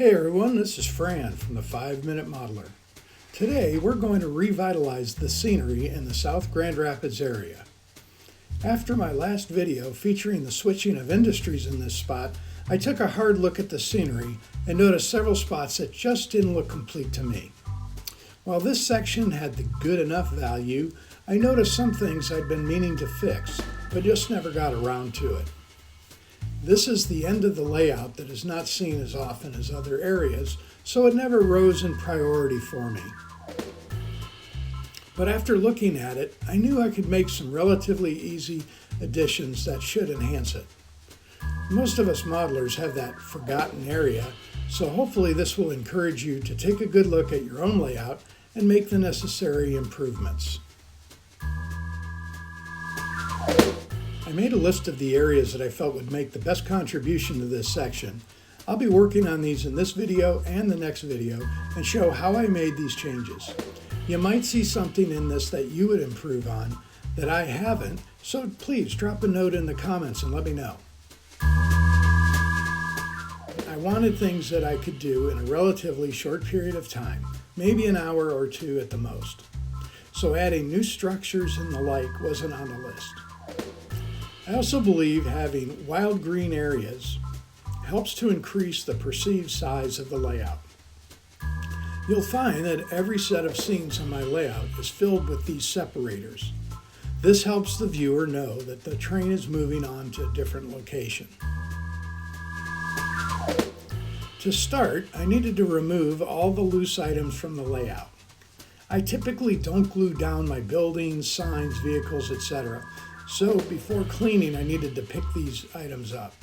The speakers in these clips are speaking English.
Hey everyone, this is Fran from the 5-Minute Modeler. Today we're going to revitalize the scenery in the South Grand Rapids area. After my last video featuring the switching of industries in this spot, I took a hard look at the scenery and noticed several spots that just didn't look complete to me. While this section had the good enough value, I noticed some things I'd been meaning to fix, but just never got around to it. This is the end of the layout that is not seen as often as other areas, so it never rose in priority for me. But after looking at it, I knew I could make some relatively easy additions that should enhance it. Most of us modelers have that forgotten area, so hopefully this will encourage you to take a good look at your own layout and make the necessary improvements. I made a list of the areas that I felt would make the best contribution to this section. I'll be working on these in this video and the next video and show how I made these changes. You might see something in this that you would improve on that I haven't, so please drop a note in the comments and let me know. I wanted things that I could do in a relatively short period of time, maybe an hour or two at the most. So adding new structures and the like wasn't on the list. I also believe having wild green areas helps to increase the perceived size of the layout. You'll find that every set of scenes on my layout is filled with these separators. This helps the viewer know that the train is moving on to a different location. To start, I needed to remove all the loose items from the layout. I typically don't glue down my buildings, signs, vehicles, etc. So before cleaning, I needed to pick these items up.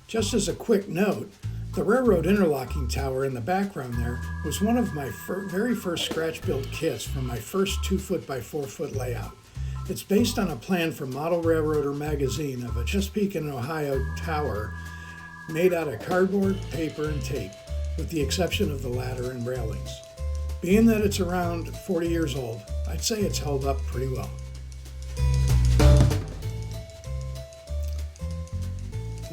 Just as a quick note, the railroad interlocking tower in the background there was one of my very first scratch-built kits from my first 2-foot by 4-foot layout. It's based on a plan from Model Railroader magazine of a Chesapeake and Ohio tower made out of cardboard, paper, and tape, with the exception of the ladder and railings. Being that it's around 40 years old, I'd say it's held up pretty well.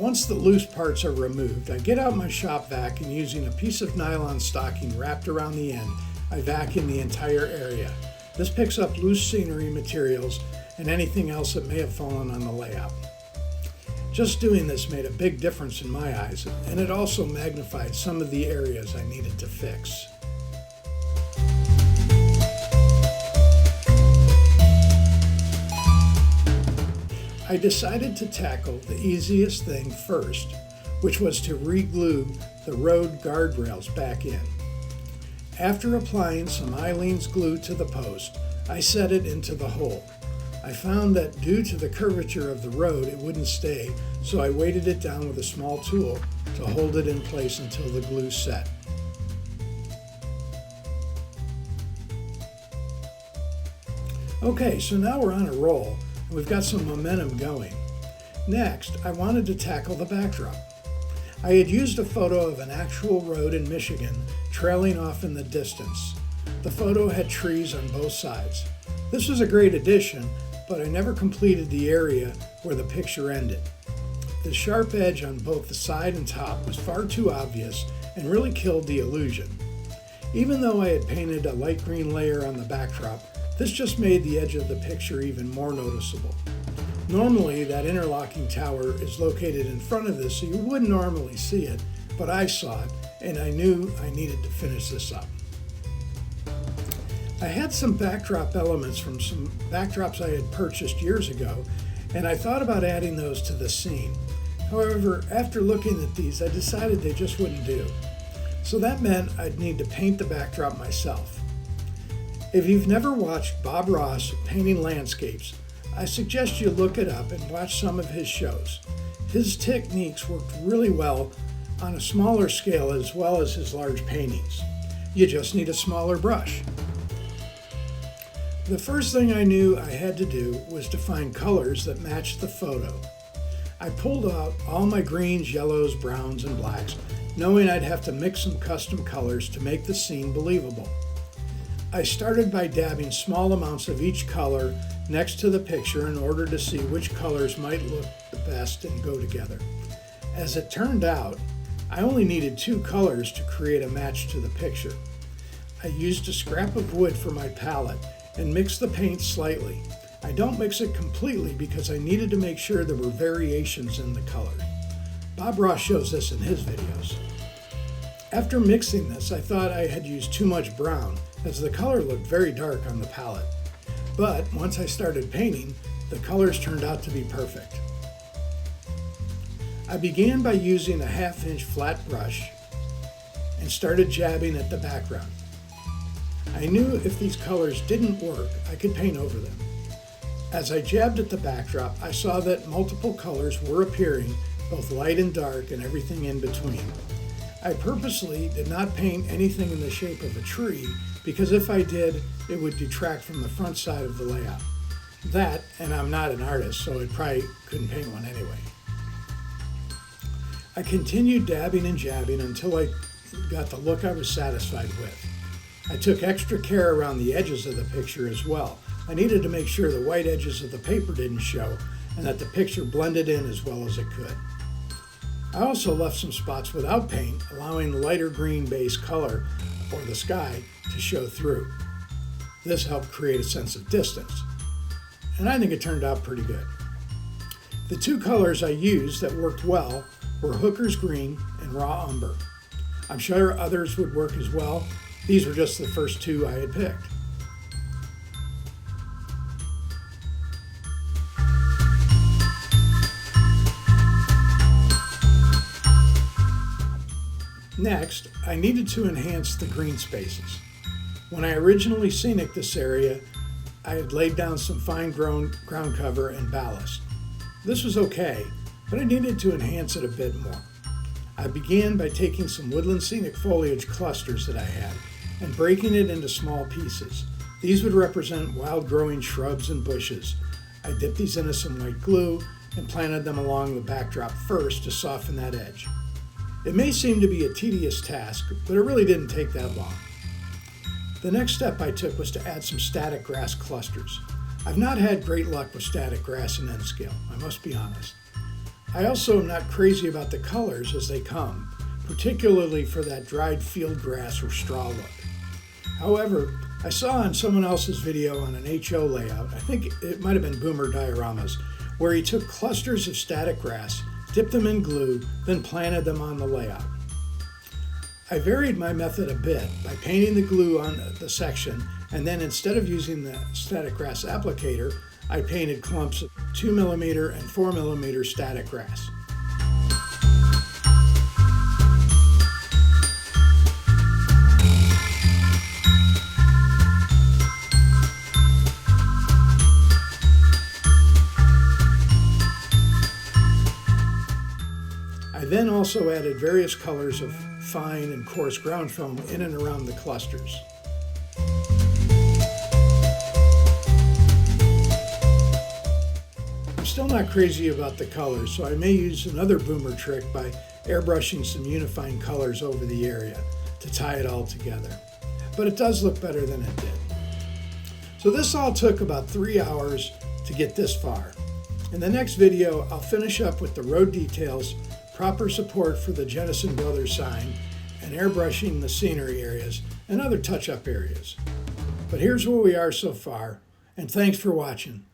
Once the loose parts are removed, I get out my shop vac and using a piece of nylon stocking wrapped around the end, I vacuum the entire area. This picks up loose scenery materials and anything else that may have fallen on the layout. Just doing this made a big difference in my eyes, and it also magnified some of the areas I needed to fix. I decided to tackle the easiest thing first, which was to re-glue the road guardrails back in. After applying some Eileen's glue to the post, I set it into the hole. I found that due to the curvature of the road, it wouldn't stay, so I weighted it down with a small tool to hold it in place until the glue set. Okay, so now we're on a roll. We've got some momentum going. Next, I wanted to tackle the backdrop. I had used a photo of an actual road in Michigan trailing off in the distance. The photo had trees on both sides. This was a great addition, but I never completed the area where the picture ended. The sharp edge on both the side and top was far too obvious and really killed the illusion. Even though I had painted a light green layer on the backdrop, this just made the edge of the picture even more noticeable. Normally, that interlocking tower is located in front of this, so you wouldn't normally see it, but I saw it, and I knew I needed to finish this up. I had some backdrop elements from some backdrops I had purchased years ago, and I thought about adding those to the scene. However, after looking at these, I decided they just wouldn't do. So that meant I'd need to paint the backdrop myself. If you've never watched Bob Ross painting landscapes, I suggest you look it up and watch some of his shows. His techniques worked really well on a smaller scale as well as his large paintings. You just need a smaller brush. The first thing I knew I had to do was to find colors that matched the photo. I pulled out all my greens, yellows, browns, and blacks, knowing I'd have to mix some custom colors to make the scene believable. I started by dabbing small amounts of each color next to the picture in order to see which colors might look the best and go together. As it turned out, I only needed 2 colors to create a match to the picture. I used a scrap of wood for my palette and mixed the paint slightly. I don't mix it completely because I needed to make sure there were variations in the color. Bob Ross shows this in his videos. After mixing this, I thought I had used too much brown, as the color looked very dark on the palette. But once I started painting, the colors turned out to be perfect. I began by using a 1/2 inch flat brush and started jabbing at the background. I knew if these colors didn't work, I could paint over them. As I jabbed at the backdrop, I saw that multiple colors were appearing, both light and dark and everything in between. I purposely did not paint anything in the shape of a tree because if I did, it would detract from the front side of the layout. That, and I'm not an artist, so I probably couldn't paint one anyway. I continued dabbing and jabbing until I got the look I was satisfied with. I took extra care around the edges of the picture as well. I needed to make sure the white edges of the paper didn't show and that the picture blended in as well as it could. I also left some spots without paint, allowing the lighter green base color, or the sky, to show through. This helped create a sense of distance, and I think it turned out pretty good. The 2 colors I used that worked well were Hooker's Green and Raw Umber. I'm sure others would work as well. These were just the first 2 I had picked. Next, I needed to enhance the green spaces. When I originally scenic this area, I had laid down some fine ground cover and ballast. This was okay, but I needed to enhance it a bit more. I began by taking some woodland scenic foliage clusters that I had and breaking it into small pieces. These would represent wild growing shrubs and bushes. I dipped these into some white glue and planted them along the backdrop first to soften that edge. It may seem to be a tedious task, but it really didn't take that long. The next step I took was to add some static grass clusters. I've not had great luck with static grass in N-scale, I must be honest. I also am not crazy about the colors as they come, particularly for that dried field grass or straw look. However, I saw in someone else's video on an HO layout, I think it might have been Boomer Dioramas, where he took clusters of static grass, dipped them in glue, then planted them on the layout. I varied my method a bit by painting the glue on the section, and then instead of using the static grass applicator, I painted clumps of 2mm and 4mm static grass. I then also added various colors of fine and coarse ground foam in and around the clusters. I'm still not crazy about the colors, so I may use another Boomer trick by airbrushing some unifying colors over the area to tie it all together. But it does look better than it did. So this all took about 3 hours to get this far. In the next video, I'll finish up with the road details, proper support for the Jennison Brothers sign, and airbrushing the scenery areas and other touch-up areas. But here's where we are so far, and thanks for watching.